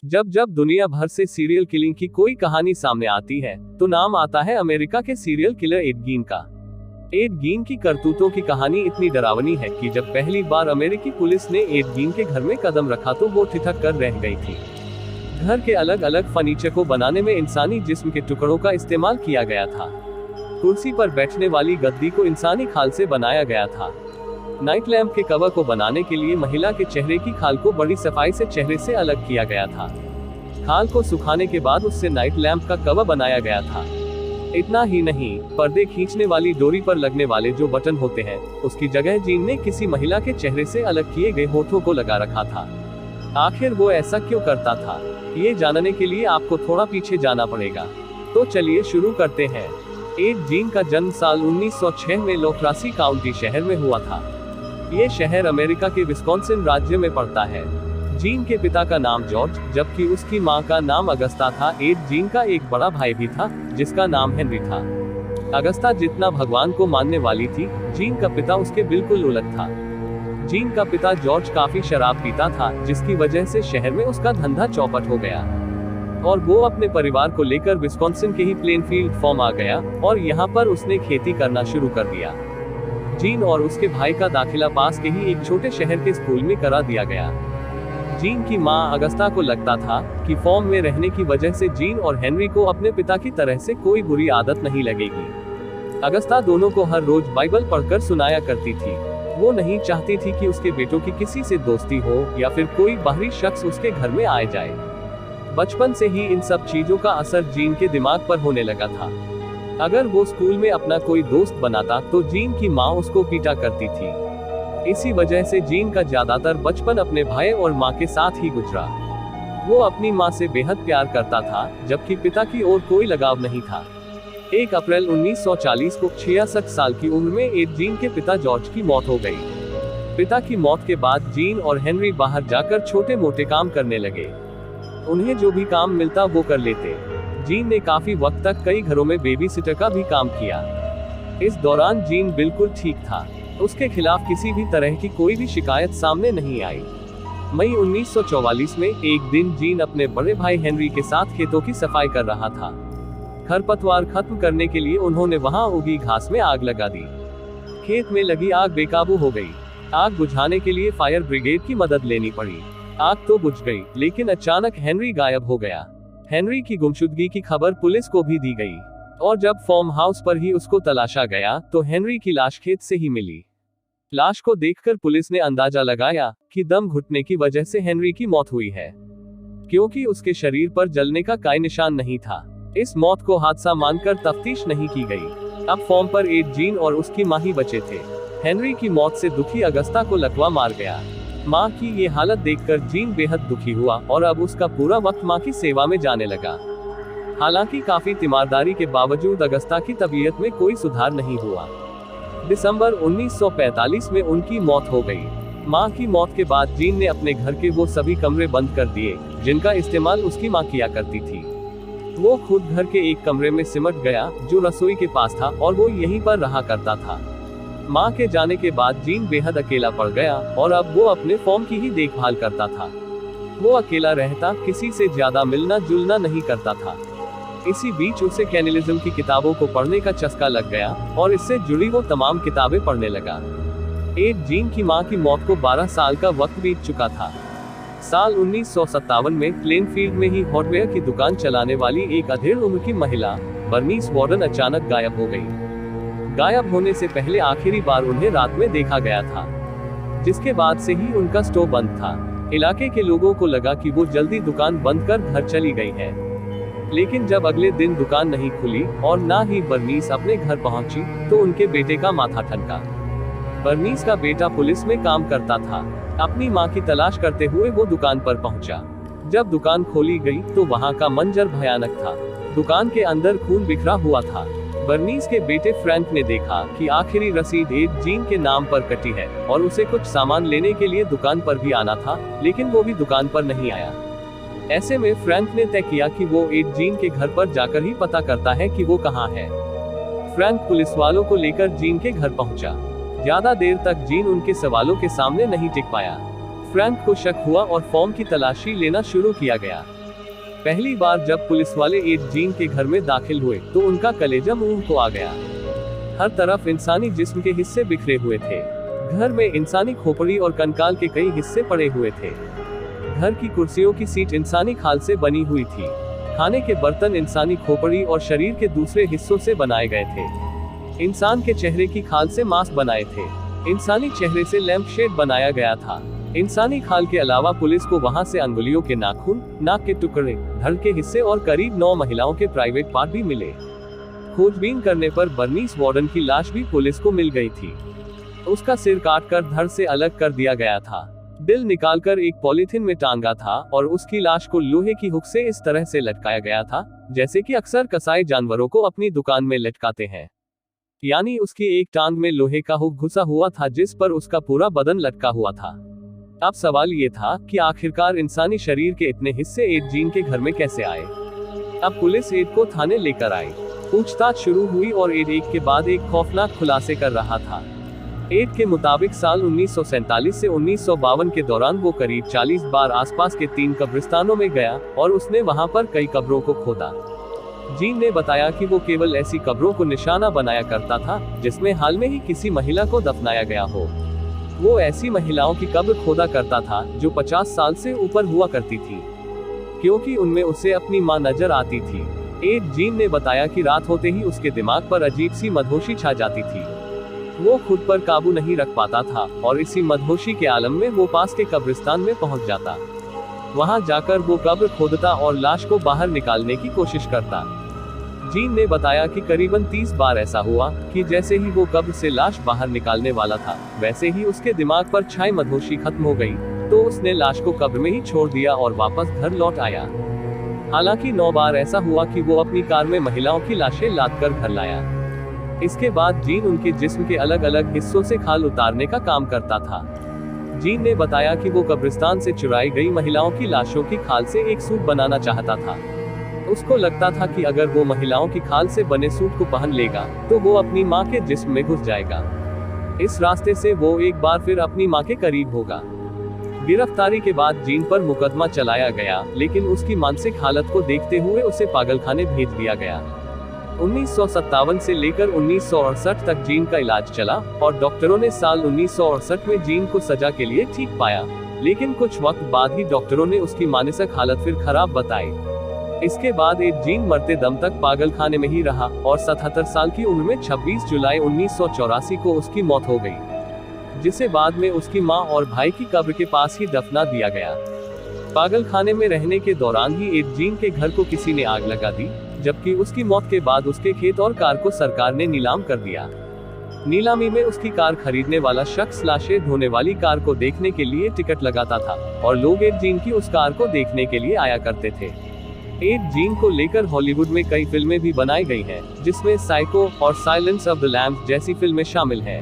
जब जब दुनिया भर से सीरियल किलिंग की कोई कहानी सामने आती है तो नाम आता है अमेरिका के सीरियल किलर एड गीन का। एड गीन की करतूतों की कहानी इतनी डरावनी है कि जब पहली बार अमेरिकी पुलिस ने एड गीन के घर में कदम रखा तो वो ठिठक कर रह गई थी। घर के अलग अलग फर्नीचर को बनाने में इंसानी जिस्म के टुकड़ों का इस्तेमाल किया गया था। कुर्सी पर बैठने वाली गद्दी को इंसानी खाल से बनाया गया था। नाइट लैंप के कवर को बनाने के लिए महिला के चेहरे की खाल को बड़ी सफाई से चेहरे से अलग किया गया था। खाल को सुखाने के बाद उससे नाइट लैंप का कवर बनाया गया था। इतना ही नहीं, पर्दे खींचने वाली डोरी पर लगने वाले जो बटन होते हैं उसकी जगह जीन ने किसी महिला के चेहरे से अलग किए गए होठों को लगा रखा था। आखिर वो ऐसा क्यों करता था, ये जानने के लिए आपको थोड़ा पीछे जाना पड़ेगा। तो चलिए शुरू करते हैं। एड गीन का जन्म साल 1906 में लोक्रासी काउंटी शहर में हुआ था। ये शहर अमेरिका के विस्कॉन्सिन राज्य में पड़ता है। जीन के पिता का नाम जॉर्ज जबकि उसकी मां का नाम अगस्ता था। एड गीन का एक बड़ा भाई भी था जिसका नाम हेनरी था। अगस्ता जितना भगवान को मानने वाली थी, जीन का पिता उसके बिल्कुल उलट था। जीन का पिता जॉर्ज काफी शराब पीता था जिसकी वजह से शहर में उसका धंधा चौपट हो गया और वो अपने परिवार को लेकर विस्कॉन्सिन के ही प्लेनफील्ड फार्म आ गया और यहाँ पर उसने खेती करना शुरू कर दिया। जीन और उसके भाई का दाखिला पास के ही एक छोटे शहर के स्कूल में करा दिया गया। जीन की मां अगस्ता को लगता था कि फॉर्म में रहने की वजह से जीन और हेनरी को अपने पिता की तरह से कोई बुरी आदत नहीं लगेगी। अगस्ता दोनों को हर रोज बाइबल पढ़कर सुनाया करती थी। वो नहीं चाहती थी कि उसके बेटों की किसी से दोस्ती हो या फिर कोई बाहरी शख्स उसके घर में आ जाए। बचपन से ही इन सब चीजों का असर जीन के दिमाग पर होने लगा था। अगर वो स्कूल में अपना कोई दोस्त बनाता तो जीन की माँ उसको पीटा करती थी। इसी वजह से जीन का ज्यादातर बचपन अपने भाई और माँ के साथ ही गुजरा। वो अपनी माँ से बेहद प्यार करता था जबकि पिता की ओर कोई लगाव नहीं था। 1 अप्रैल 1940 को 66 साल की उम्र में एड गीन के पिता जॉर्ज की मौत हो गई। पिता की मौत के बाद जीन और हेनरी बाहर जाकर छोटे मोटे काम करने लगे। उन्हें जो भी काम मिलता वो कर लेते। जीन ने काफी वक्त तक कई घरों में बेबी सिटर का भी काम किया। इस दौरान जीन बिल्कुल ठीक था। उसके खिलाफ किसी भी तरह की कोई भी शिकायत सामने नहीं आई। मई 1944 में एक दिन जीन अपने बड़े भाई हेनरी के साथ खेतों की सफाई कर रहा था। खरपतवार खत्म करने के लिए उन्होंने वहां उगी घास में आग लगा दी। खेत में लगी आग बेकाबू हो गई। आग बुझाने के लिए फायर ब्रिगेड की मदद लेनी पड़ी। आग तो बुझ गई लेकिन अचानक हेनरी गायब हो गया। हेनरी की गुमशुदगी की खबर पुलिस को भी दी गई और जब फार्म हाउस पर ही उसको तलाशा गया तो हेनरी की लाश खेत से ही मिली। लाश को देखकर पुलिस ने अंदाजा लगाया कि दम घुटने की वजह से हेनरी की मौत हुई है, क्योंकि उसके शरीर पर जलने का कोई निशान नहीं था। इस मौत को हादसा मानकर तफ्तीश नहीं की गई। अब फार्म पर एड गीन और उसकी मां ही बचे थे। हेनरी की मौत से दुखी अगस्ता को लकवा मार गया। माँ की ये हालत देखकर जीन बेहद दुखी हुआ और अब उसका पूरा वक्त माँ की सेवा में जाने लगा। हालांकि काफी तीमारदारी के बावजूद अगस्ता की तबीयत में कोई सुधार नहीं हुआ। दिसंबर 1945 में उनकी मौत हो गई। माँ की मौत के बाद जीन ने अपने घर के वो सभी कमरे बंद कर दिए जिनका इस्तेमाल उसकी माँ किया करती थी। वो खुद घर के एक कमरे में सिमट गया जो रसोई के पास था और वो यहीं पर रहा करता था। माँ के जाने के बाद जीन बेहद अकेला पड़ गया और अब वो अपने फॉर्म की ही देखभाल करता था। वो अकेला रहता, किसी से ज्यादा मिलना जुलना नहीं करता था। इसी बीच उसे कैनिलिज्म की किताबों को पढ़ने का चस्का लग गया और इससे जुड़ी वो तमाम किताबें पढ़ने लगा। एड गीन की माँ की मौत को 12 साल का वक्त बीत चुका था। साल 1957 में प्लेनफील्ड में ही हार्डवेयर की दुकान चलाने वाली एक अधेड़ उम्र की महिला बर्नीस वॉर्डन अचानक गायब हो गई। गायब होने से पहले आखिरी बार उन्हें रात में देखा गया था, जिसके बाद से ही उनका स्टोव बंद था। इलाके के लोगों को लगा कि वो जल्दी दुकान बंद कर घर चली गई है, लेकिन जब अगले दिन दुकान नहीं खुली और ना ही बर्नीस अपने घर पहुंची तो उनके बेटे का माथा ठनका। बर्नीस का बेटा पुलिस में काम करता था। अपनी मां की तलाश करते हुए वो दुकान पर पहुंचा। जब दुकान खोली गई तो वहां का मंजर भयानक था। दुकान के अंदर खून बिखरा हुआ था। बर्नीस के बेटे फ्रैंक ने देखा कि आखिरी रसीद एड गीन के नाम पर कटी है और उसे कुछ सामान लेने के लिए दुकान पर भी आना था, लेकिन वो भी दुकान पर नहीं आया। ऐसे में फ्रैंक ने तय किया कि वो एड गीन के घर पर जाकर ही पता करता है कि वो कहाँ है। फ्रैंक पुलिस वालों को लेकर जीन के घर पहुंचा। ज्यादा देर तक जीन उनके सवालों के सामने नहीं टिक पाया। फ्रैंक को शक हुआ और फॉर्म की तलाशी लेना शुरू किया गया। पहली बार जब पुलिस वाले एड जीन के घर में दाखिल हुए तो उनका कलेजा मुंह को आ गया। हर तरफ इंसानी जिस्म के हिस्से बिखरे हुए थे। घर में इंसानी खोपड़ी और कंकाल के कई हिस्से पड़े हुए थे। घर की कुर्सियों की सीट इंसानी खाल से बनी हुई थी। खाने के बर्तन इंसानी खोपड़ी और शरीर के दूसरे हिस्सों से बनाए गए थे। इंसान के चेहरे की खाल से मांस बनाए थे। इंसानी चेहरे से लैंप शेड बनाया गया था। इंसानी खाल के अलावा पुलिस को वहां से अंगुलियों के नाखून, नाक के टुकड़े, धड़ के हिस्से और करीब 9 महिलाओं के प्राइवेट पार्ट भी मिले। खोजबीन करने पर बर्नीस वार्डन की लाश भी पुलिस को मिल गई थी। उसका सिर काटकर धड़ से अलग कर दिया गया था। दिल निकालकर एक पॉलीथिन में टांगा था और उसकी लाश को लोहे की हुक से इस तरह से लटकाया गया था जैसे कि अक्सर कसाई जानवरों को अपनी दुकान में लटकाते हैं। यानी उसकी एक टांग में लोहे का हुक घुसा हुआ था जिस पर उसका पूरा बदन लटका हुआ था। अब सवाल ये था कि आखिरकार इंसानी शरीर के इतने हिस्से एड जीन के घर में कैसे आए। अब पुलिस एड को थाने लेकर आई। पूछताछ शुरू हुई और एड एक के बाद एक खौफनाक खुलासे कर रहा था। एड के मुताबिक साल 1947 से 1952 के दौरान वो करीब 40 बार आसपास के 3 कब्रिस्तानों में गया और उसने वहां पर कई कब्रों को खोदा। जीन ने बताया कि वो केवल ऐसी कब्रों को निशाना बनाया करता था जिसमें हाल में ही किसी महिला को दफनाया गया हो। वो ऐसी महिलाओं की कब्र खोदा करता था जो 50 साल से ऊपर हुआ करती थी, क्योंकि उनमें उसे अपनी मां नजर आती थी। एड जीन ने बताया कि रात होते ही उसके दिमाग पर अजीब सी मदहोशी छा जाती थी। वो खुद पर काबू नहीं रख पाता था और इसी मदहोशी के आलम में वो पास के कब्रिस्तान में पहुंच जाता। वहां जाकर वो कब्र खोदता और लाश को बाहर निकालने की कोशिश करता। जीन ने बताया कि करीबन 30 बार ऐसा हुआ कि जैसे ही वो कब्र से लाश बाहर निकालने वाला था वैसे ही उसके दिमाग पर छाई मदहोशी खत्म हो गई, तो उसने लाश को कब्र में ही छोड़ दिया और वापस घर लौट आया। हालांकि 9 बार ऐसा हुआ कि वो अपनी कार में महिलाओं की लाशें लाद कर घर लाया। इसके बाद जीन उनके जिस्म के अलग अलग हिस्सों से खाल उतारने का काम करता था। जीन ने बताया कि वो कब्रिस्तान से चुराई गई महिलाओं की लाशों की खाल से एक सूट बनाना चाहता था। उसको लगता था कि अगर वो महिलाओं की खाल से बने सूट को पहन लेगा तो वो अपनी मां के जिस्म में घुस जाएगा। इस रास्ते से वो एक बार फिर अपनी मां के करीब होगा। गिरफ्तारी के बाद जीन पर मुकदमा चलाया गया, लेकिन उसकी मानसिक हालत को देखते हुए उसे पागलखाने भेज दिया गया। 1957 से लेकर 1968 तक जीन का इलाज चला और डॉक्टरों ने साल 1968 में जीन को सजा के लिए ठीक पाया, लेकिन कुछ वक्त बाद ही डॉक्टरों ने उसकी मानसिक हालत फिर खराब बताई। इसके बाद एड जीन मरते दम तक पागलखाने में ही रहा और 77 साल की उम्र में 26 जुलाई 1984 को उसकी मौत हो गई, जिसे बाद में उसकी मां और भाई की कब्र के पास ही दफना दिया गया। पागलखाने में रहने के दौरान ही एड जीन के घर को किसी ने आग लगा दी, जबकि उसकी मौत के बाद उसके खेत और कार को सरकार ने नीलाम कर दिया। नीलामी में उसकी कार खरीदने वाला शख्स लाशें ढोने वाली कार को देखने के लिए टिकट लगाता था और लोग एड जीन की उस कार को देखने के लिए आया करते थे। एड जीन को लेकर हॉलीवुड में कई फिल्में भी बनाई गई हैं, जिसमें साइको और साइलेंस ऑफ द लैम्स जैसी फिल्में शामिल हैं।